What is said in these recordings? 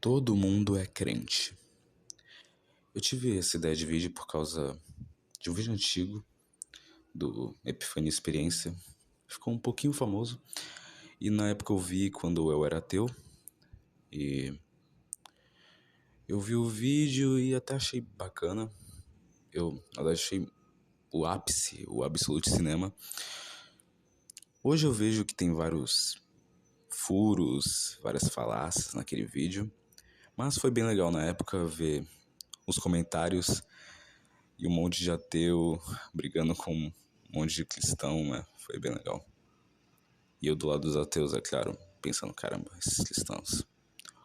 Todo mundo é crente. Eu tive essa ideia de vídeo por causa de um vídeo antigo do Epifania Experiência. Ficou um pouquinho famoso. E na época eu vi quando eu era ateu. E eu vi o vídeo e até achei bacana. Eu, na verdade, achei o ápice, o absolute cinema. Hoje eu vejo que tem vários furos, várias falácias naquele vídeo. Mas foi bem legal na época ver os comentários e um monte de ateu brigando com um monte de cristão, né? Foi bem legal. E eu do lado dos ateus, é claro, pensando, caramba, esses cristãos,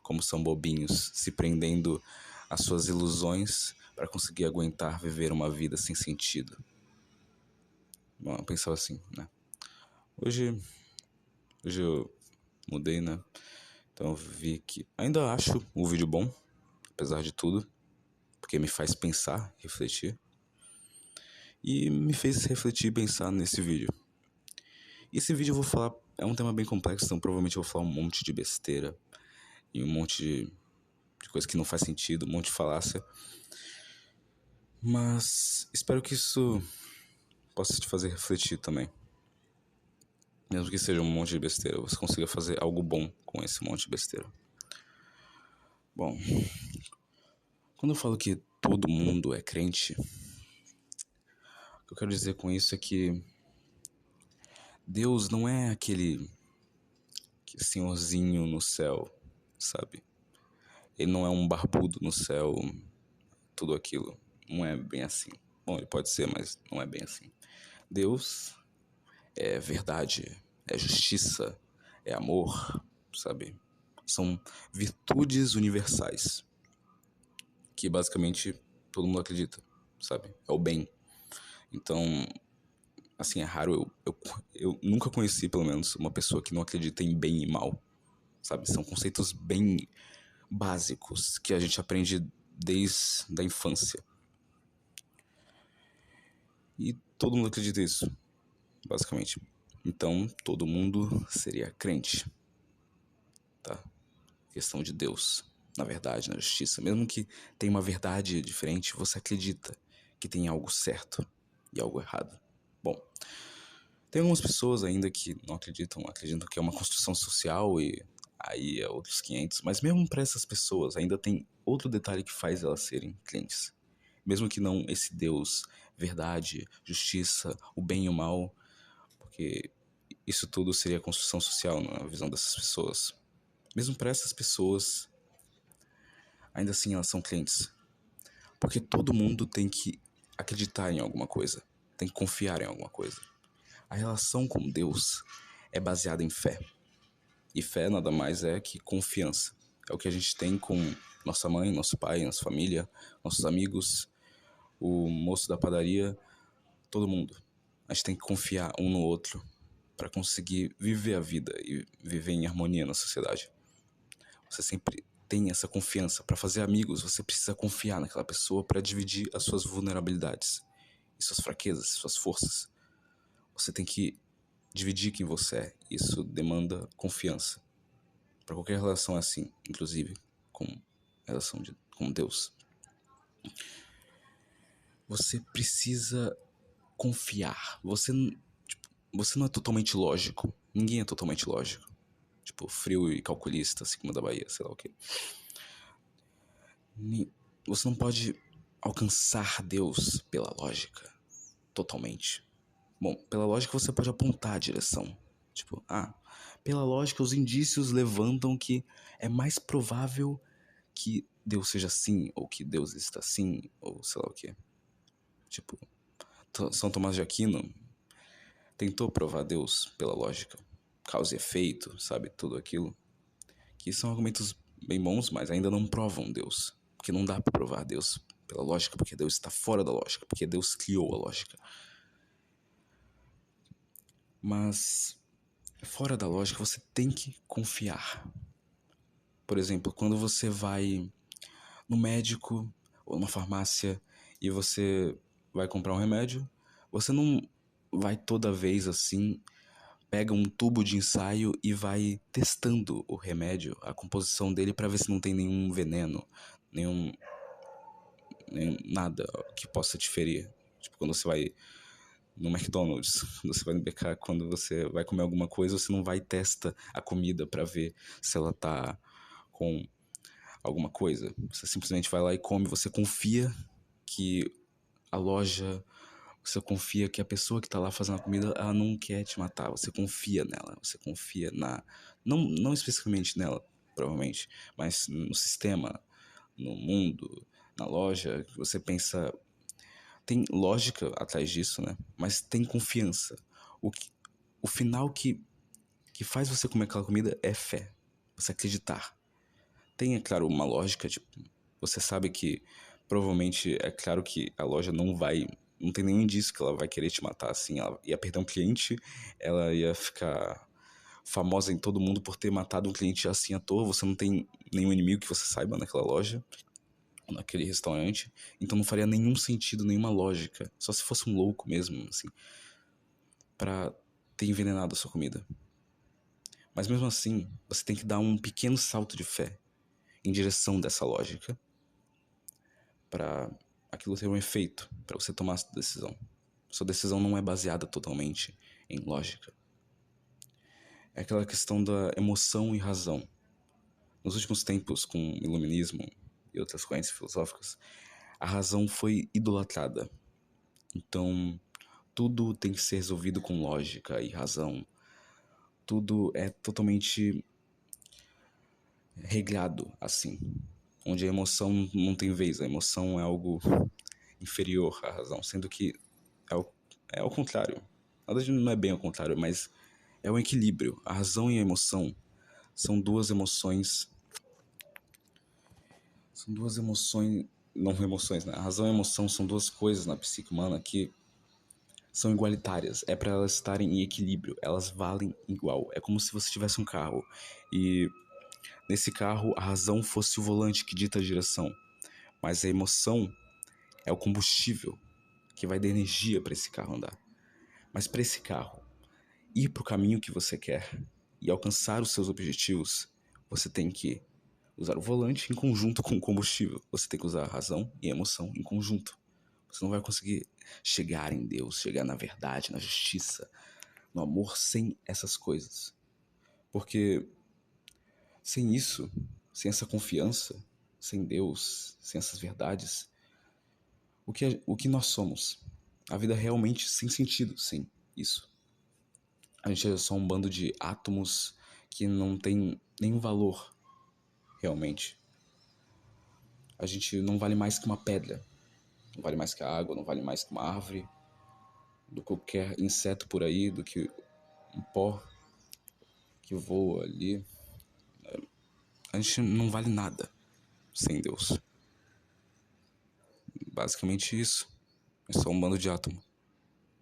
como são bobinhos, se prendendo às suas ilusões para conseguir aguentar viver uma vida sem sentido. Bom, eu pensava assim, né? Hoje eu mudei, né? Então eu vi que ainda acho o vídeo bom, apesar de tudo, porque me faz pensar, refletir. E me fez refletir e pensar nesse vídeo. E esse vídeo eu vou falar, é um tema bem complexo, então provavelmente eu vou falar um monte de besteira e um monte de coisa que não faz sentido, um monte de falácia. Mas espero que isso possa te fazer refletir também. Mesmo que seja um monte de besteira, você consiga fazer algo bom com esse monte de besteira. Bom, quando eu falo que todo mundo é crente, o que eu quero dizer com isso é que Deus não é aquele senhorzinho no céu, sabe? Ele não é um barbudo no céu, tudo aquilo. Não é bem assim. Bom, ele pode ser, mas não é bem assim. Deus é verdade, é justiça, é amor, sabe? São virtudes universais que basicamente todo mundo acredita, sabe? É o bem. Então, assim, é raro. Eu nunca conheci, pelo menos, uma pessoa que não acredita em bem e mal, sabe? São conceitos bem básicos que a gente aprende desde a infância. E todo mundo acredita nisso, basicamente. Então, todo mundo seria crente, tá? Questão de Deus, na verdade, na justiça. Mesmo que tenha uma verdade diferente, você acredita que tem algo certo e algo errado. Bom, tem algumas pessoas ainda que não acreditam que é uma construção social e aí é outros 500. Mas mesmo para essas pessoas, ainda tem outro detalhe que faz elas serem crentes. Mesmo que não esse Deus, verdade, justiça, o bem e o mal, porque isso tudo seria construção social na visão dessas pessoas. Mesmo para essas pessoas, ainda assim elas são crentes. Porque todo mundo tem que acreditar em alguma coisa, tem que confiar em alguma coisa. A relação com Deus é baseada em fé. E fé nada mais é que confiança. É o que a gente tem com nossa mãe, nosso pai, nossa família, nossos amigos, o moço da padaria, todo mundo. A gente tem que confiar um no outro para conseguir viver a vida e viver em harmonia na sociedade. Você sempre tem essa confiança. Para fazer amigos, você precisa confiar naquela pessoa para dividir as suas vulnerabilidades e suas fraquezas, suas forças. Você tem que dividir quem você é. Isso demanda confiança. Para qualquer relação é assim, inclusive com relação com Deus. Você precisa confiar. Você não é totalmente lógico. Ninguém é totalmente lógico. Tipo, frio e calculista, assim como da Bahia, sei lá o quê. Você não pode alcançar Deus pela lógica, totalmente. Bom, pela lógica você pode apontar a direção. Tipo, pela lógica os indícios levantam que é mais provável que Deus seja assim, ou que Deus está assim, ou sei lá o quê. Tipo, São Tomás de Aquino tentou provar Deus pela lógica, causa e efeito, sabe, tudo aquilo. Que são argumentos bem bons, mas ainda não provam Deus. Porque não dá pra provar Deus pela lógica, porque Deus está fora da lógica, porque Deus criou a lógica. Mas fora da lógica você tem que confiar. Por exemplo, quando você vai no médico ou na farmácia e você vai comprar um remédio, você não vai toda vez assim pega um tubo de ensaio e vai testando o remédio, a composição dele, para ver se não tem nenhum veneno, nenhum, nada que possa te ferir. Tipo, quando você vai no McDonald's, quando você vai no BK, quando você vai comer alguma coisa, você não vai e testa a comida para ver se ela tá com alguma coisa. Você simplesmente vai lá e come, você confia que a loja, você confia que a pessoa que tá lá fazendo a comida, ela não quer te matar, você confia nela, você confia na... Não especificamente nela, provavelmente, mas no sistema, no mundo, na loja, você pensa... Tem lógica atrás disso, né? Mas tem confiança. O final que faz você comer aquela comida é fé, você acreditar. Tem, é claro, uma lógica, tipo, você sabe que provavelmente é claro que a loja não vai, não tem nenhum indício que ela vai querer te matar assim, ela ia perder um cliente, ela ia ficar famosa em todo mundo por ter matado um cliente assim à toa, você não tem nenhum inimigo que você saiba naquela loja, naquele restaurante, então não faria nenhum sentido, nenhuma lógica, só se fosse um louco mesmo, assim, pra ter envenenado a sua comida. Mas mesmo assim, você tem que dar um pequeno salto de fé em direção dessa lógica para aquilo ter um efeito, para você tomar sua decisão. Sua decisão não é baseada totalmente em lógica. É aquela questão da emoção e razão. Nos últimos tempos, com o iluminismo e outras correntes filosóficas, a razão foi idolatrada. Então, tudo tem que ser resolvido com lógica e razão. Tudo é totalmente regrado assim, onde a emoção não tem vez, a emoção é algo inferior à razão, sendo que é ao contrário. Na verdade, não é bem ao contrário, mas é um equilíbrio. A razão e a emoção são duas emoções. São duas emoções. Não emoções, né? A razão e a emoção são duas coisas na psique humana que são igualitárias. É para elas estarem em equilíbrio. Elas valem igual. É como se você tivesse um carro e nesse carro a razão fosse o volante que dita a direção, mas a emoção é o combustível que vai dar energia para esse carro andar. Mas para esse carro ir para o caminho que você quer e alcançar os seus objetivos, você tem que usar o volante em conjunto com o combustível. Você tem que usar a razão e a emoção em conjunto. Você não vai conseguir chegar em Deus, chegar na verdade, na justiça, no amor sem essas coisas. Porque sem isso, sem essa confiança, sem Deus, sem essas verdades, o que nós somos? A vida realmente sem sentido sem isso. A gente é só um bando de átomos que não tem nenhum valor, realmente. A gente não vale mais que uma pedra, não vale mais que a água, não vale mais que uma árvore, do que qualquer inseto por aí, do que um pó que voa ali. A gente não vale nada sem Deus. Basicamente isso. É só um bando de átomos.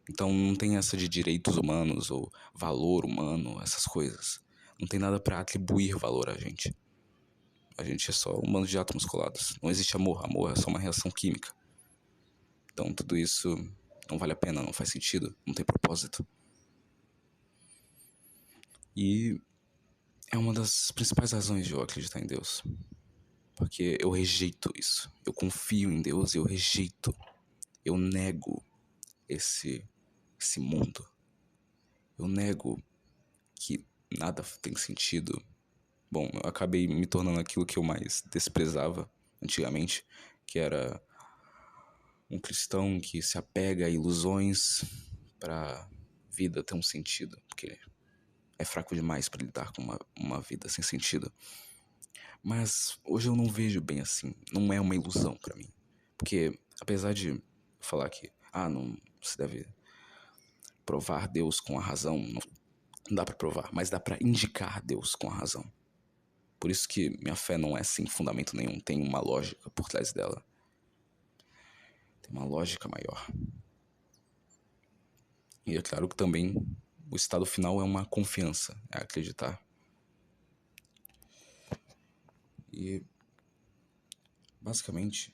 Então não tem essa de direitos humanos ou valor humano, essas coisas. Não tem nada pra atribuir valor a gente. A gente é só um bando de átomos colados. Não existe amor. Amor é só uma reação química. Então tudo isso não vale a pena, não faz sentido, não tem propósito. E é uma das principais razões de eu acreditar em Deus. Porque eu rejeito isso. Eu confio em Deus e eu rejeito. Eu nego esse mundo. Eu nego que nada tem sentido. Bom, eu acabei me tornando aquilo que eu mais desprezava antigamente, que era um cristão que se apega a ilusões pra vida ter um sentido, porque é fraco demais pra lidar com uma vida sem sentido. Mas hoje eu não vejo bem assim, não é uma ilusão pra mim. Porque apesar de falar que, não se deve provar Deus com a razão, não dá pra provar, mas dá pra indicar Deus com a razão. Por isso que minha fé não é sem fundamento nenhum, tem uma lógica por trás dela. Tem uma lógica maior. E é claro que também o estado final é uma confiança, é acreditar. E basicamente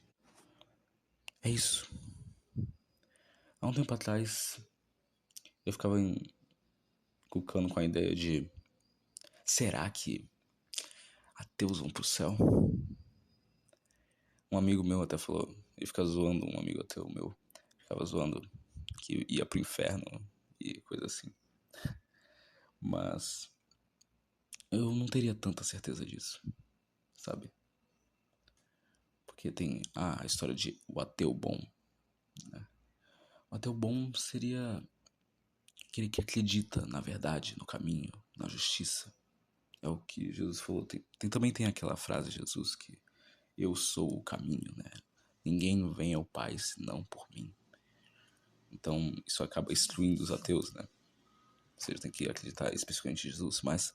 é isso. Há um tempo atrás eu ficava cucando com a ideia de: será que ateus vão pro céu? Um amigo meu até falou, ele fica zoando, um amigo ateu meu, ficava zoando que ia pro inferno e coisa assim. Mas eu não teria tanta certeza disso, sabe? Porque tem a história de o ateu bom, né? O ateu bom seria aquele que acredita na verdade, no caminho, na justiça. É o que Jesus falou. Também tem aquela frase de Jesus que eu sou o caminho, né? Ninguém vem ao Pai senão por mim. Então isso acaba excluindo os ateus, né? Ou seja, tem que acreditar especificamente em Jesus. Mas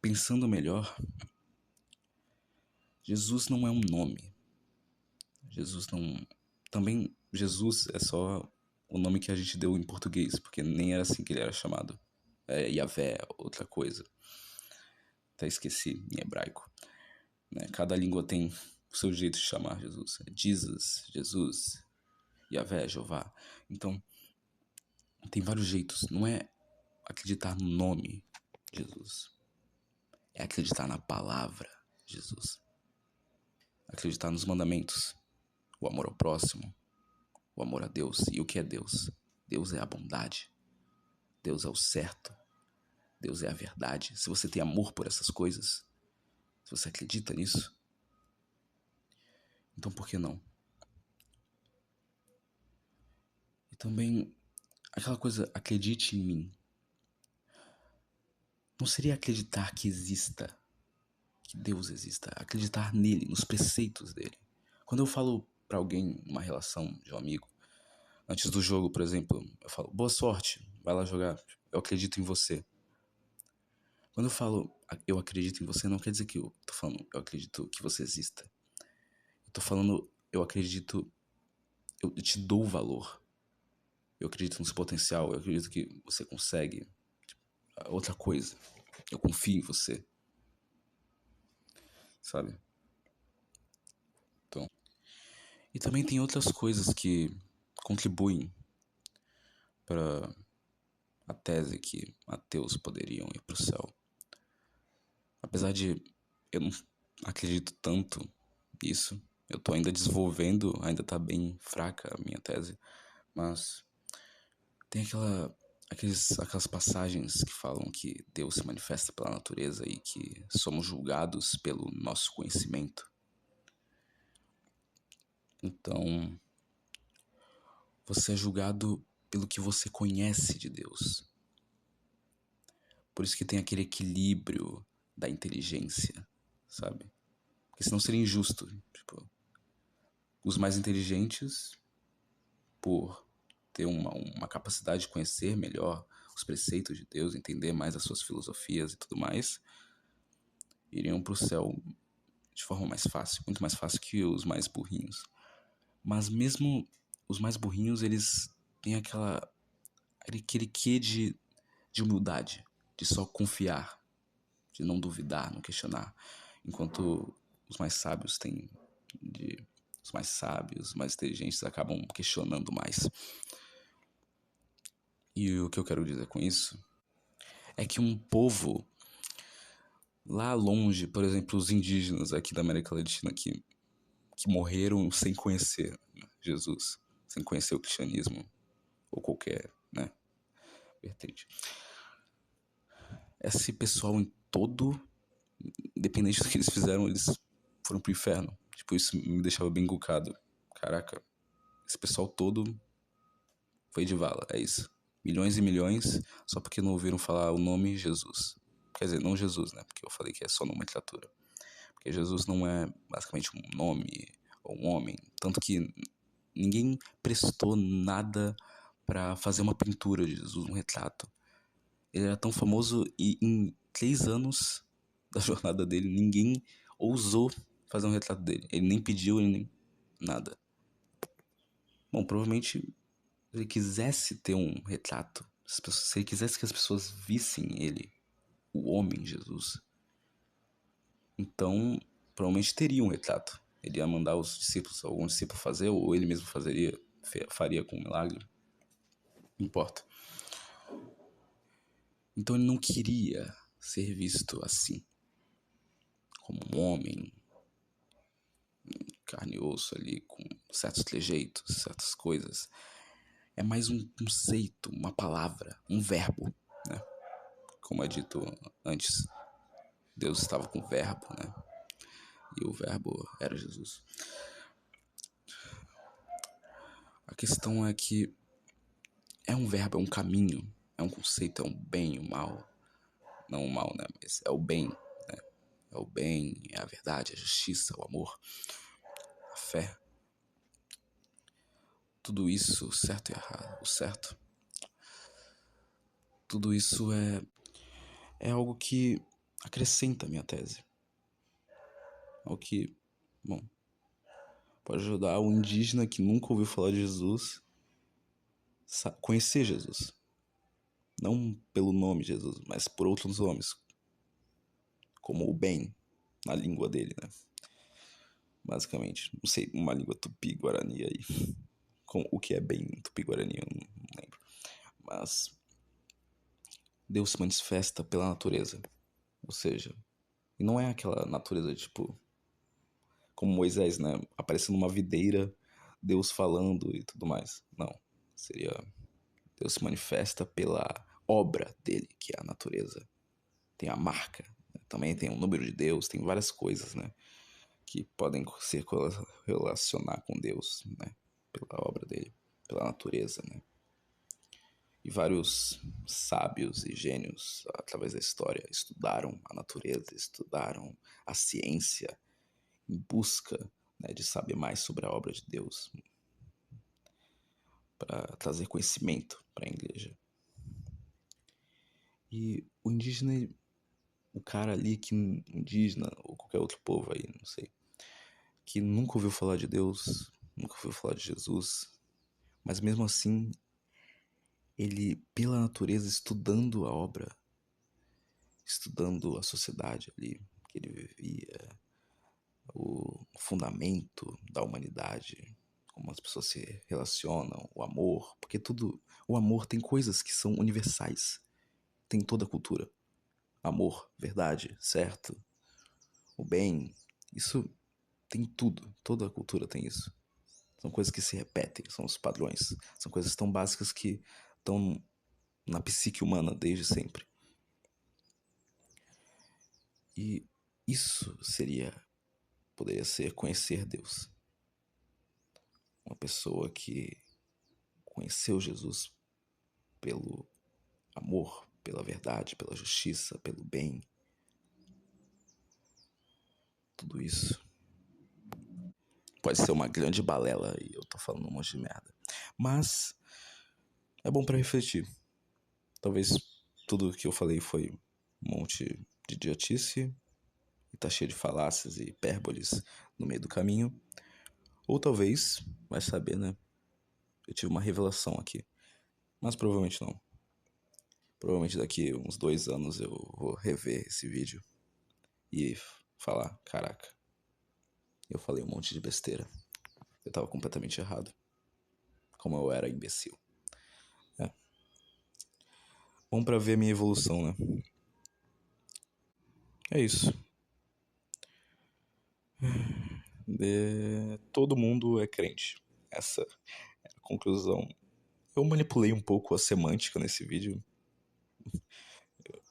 pensando melhor, Jesus não é um nome. Jesus não... Também Jesus é só o nome que a gente deu em português, porque nem era assim que ele era chamado. É Yahvé, outra coisa. Até esqueci em hebraico. Né? Cada língua tem o seu jeito de chamar Jesus. É Jesus, Yahvé, Jeová. Então, tem vários jeitos. Não é acreditar no nome Jesus. É acreditar na palavra Jesus. Acreditar nos mandamentos. O amor ao próximo. O amor a Deus. E o que é Deus? Deus é a bondade. Deus é o certo. Deus é a verdade. Se você tem amor por essas coisas, se você acredita nisso, então por que não? E também aquela coisa, acredite em mim. Não seria acreditar que exista, que Deus exista, acreditar nele, nos preceitos dele. Quando eu falo pra alguém, uma relação de um amigo, antes do jogo, por exemplo, eu falo, boa sorte, vai lá jogar, eu acredito em você. Quando eu falo, eu acredito em você, não quer dizer que eu tô falando, eu acredito que você exista. Eu tô falando, eu acredito, eu te dou valor. Eu acredito no seu potencial, eu acredito que você consegue. Outra coisa, eu confio em você, sabe? Então, e também tem outras coisas que contribuem para a tese que ateus poderiam ir para o céu. Apesar de eu não acredito tanto nisso, eu tô ainda desenvolvendo, ainda tá bem fraca a minha tese, mas tem aquelas passagens que falam que Deus se manifesta pela natureza e que somos julgados pelo nosso conhecimento. Então, você é julgado pelo que você conhece de Deus. Por isso que tem aquele equilíbrio da inteligência, sabe? Porque senão seria injusto. Tipo, os mais inteligentes, por ter uma capacidade de conhecer melhor os preceitos de Deus, entender mais as suas filosofias e tudo mais, iriam pro céu de forma mais fácil, muito mais fácil que os mais burrinhos. Mas mesmo os mais burrinhos, eles têm aquele quê de humildade, de só confiar, de não duvidar, não questionar. Enquanto os mais sábios têm os mais sábios, os mais inteligentes acabam questionando mais. E o que eu quero dizer com isso é que um povo lá longe, por exemplo, os indígenas aqui da América Latina que morreram sem conhecer, né, Jesus, sem conhecer o cristianismo ou qualquer, né, vertente. Esse pessoal em todo, independente do que eles fizeram, eles foram pro inferno. Tipo, isso me deixava bem encucado. Caraca, esse pessoal todo foi de vala, é isso. Milhões e milhões, só porque não ouviram falar o nome Jesus. Quer dizer, não Jesus, né? Porque eu falei que é só nomenclatura. Porque Jesus não é basicamente um nome ou um homem. Tanto que ninguém prestou nada pra fazer uma pintura de Jesus, um retrato. Ele era tão famoso e em 3 anos da jornada dele, ninguém ousou fazer um retrato dele. Ele nem pediu, ele nem nada. Bom, provavelmente se ele quisesse ter um retrato, se ele quisesse que as pessoas vissem ele, o homem Jesus, então provavelmente teria um retrato. Ele ia mandar os discípulos, algum discípulo fazer, ou ele mesmo faria com um milagre. Não importa. Então ele não queria ser visto assim, como um homem, carne e osso ali, com certos trejeitos, certas coisas. É mais um conceito, uma palavra, um verbo, né? Como é dito antes, Deus estava com o verbo, né? E o verbo era Jesus. A questão é que é um verbo, é um caminho, é um conceito, é um bem, o mal. Não o mal, né? Mas é o bem, né? É o bem, é a verdade, a justiça, o amor, a fé. Tudo isso, o certo e errado, o certo. Tudo isso é algo que acrescenta a minha tese. Algo que, bom, pode ajudar o indígena que nunca ouviu falar de Jesus a conhecer Jesus. Não pelo nome Jesus, mas por outros nomes, como o bem, na língua dele, né? Basicamente. Não sei, uma língua tupi-guarani aí. Com o que é bem tupi-guarani, eu não lembro. Mas Deus se manifesta pela natureza. Ou seja, e não é aquela natureza tipo como Moisés, né? Aparecendo numa videira, Deus falando e tudo mais. Não. Seria Deus se manifesta pela obra dele, que é a natureza. Tem a marca, né? Também tem o número de Deus, tem várias coisas, né? Que podem se relacionar com Deus, né? Pela obra dele, pela natureza, né? E vários sábios e gênios, através da história, estudaram a natureza, estudaram a ciência em busca, né, de saber mais sobre a obra de Deus, para trazer conhecimento para a igreja. E o indígena, o cara ali que indígena ou qualquer outro povo aí, não sei, que nunca ouviu falar de Deus, nunca ouviu falar de Jesus, mas mesmo assim, ele pela natureza estudando a obra, estudando a sociedade ali que ele vivia, o fundamento da humanidade, como as pessoas se relacionam, o amor, porque tudo, o amor tem coisas que são universais, tem toda a cultura. Amor, verdade, certo, o bem, isso tem tudo, toda a cultura tem isso. São coisas que se repetem, são os padrões, são coisas tão básicas que estão na psique humana desde sempre. E isso poderia ser conhecer Deus. Uma pessoa que conheceu Jesus pelo amor, pela verdade, pela justiça, pelo bem. Tudo isso pode ser uma grande balela e eu tô falando um monte de merda. Mas é bom pra refletir. Talvez tudo que eu falei foi um monte de idiotice e tá cheio de falácias e hipérboles no meio do caminho. Ou talvez, vai saber, né? Eu tive uma revelação aqui. Mas provavelmente não. Provavelmente daqui uns 2 anos eu vou rever esse vídeo e falar, caraca, eu falei um monte de besteira. Eu tava completamente errado. Como eu era imbecil. É. Bom pra ver a minha evolução, né? É isso. Todo mundo é crente. Essa é a conclusão. Eu manipulei um pouco a semântica nesse vídeo.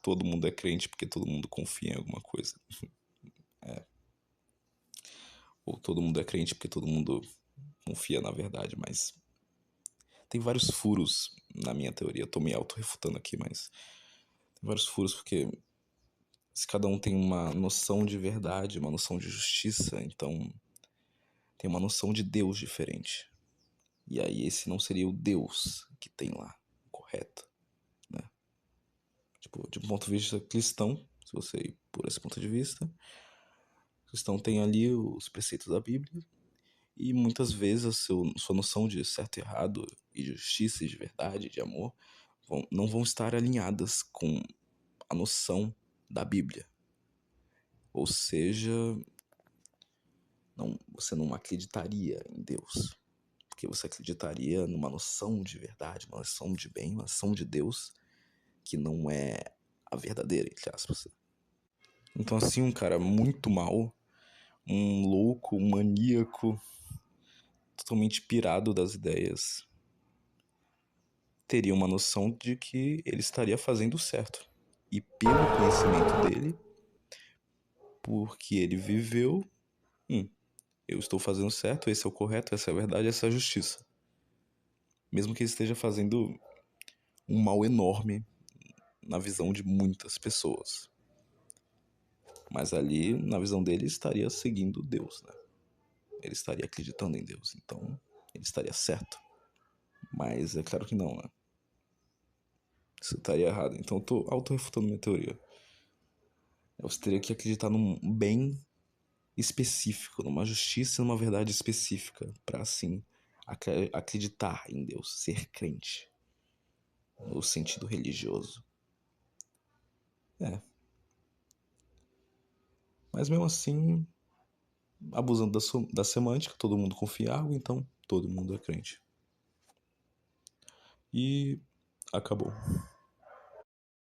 Todo mundo é crente porque todo mundo confia em alguma coisa. É. Ou todo mundo é crente porque todo mundo confia na verdade, mas tem vários furos na minha teoria. Eu tô me auto-refutando aqui, mas tem vários furos porque se cada um tem uma noção de verdade, uma noção de justiça, então tem uma noção de Deus diferente. E aí esse não seria o Deus que tem lá, correto, né? Tipo, de um ponto de vista cristão, se você ir por esse ponto de vista, o cristão tem ali os preceitos da Bíblia e muitas vezes sua noção de certo e errado e de justiça e de verdade, de amor, não vão estar alinhadas com a noção da Bíblia. Ou seja, você não acreditaria em Deus, porque você acreditaria numa noção de verdade, uma noção de bem, uma noção de Deus que não é a verdadeira, entre aspas. Então, assim, um cara muito mal, um louco, um maníaco, totalmente pirado das ideias, teria uma noção de que ele estaria fazendo certo. E pelo conhecimento dele, porque ele viveu, eu estou fazendo certo, esse é o correto, essa é a verdade, essa é a justiça. Mesmo que ele esteja fazendo um mal enorme na visão de muitas pessoas. Mas ali, na visão dele, estaria seguindo Deus, né? Ele estaria acreditando em Deus, então ele estaria certo. Mas é claro que não, né? Isso estaria errado. Então eu tô auto-refutando minha teoria. Você teria que acreditar num bem específico, numa justiça e numa verdade específica, para assim acreditar em Deus, ser crente, no sentido religioso. É. Mas mesmo assim, abusando da semântica, todo mundo confia em algo, então todo mundo é crente. E acabou.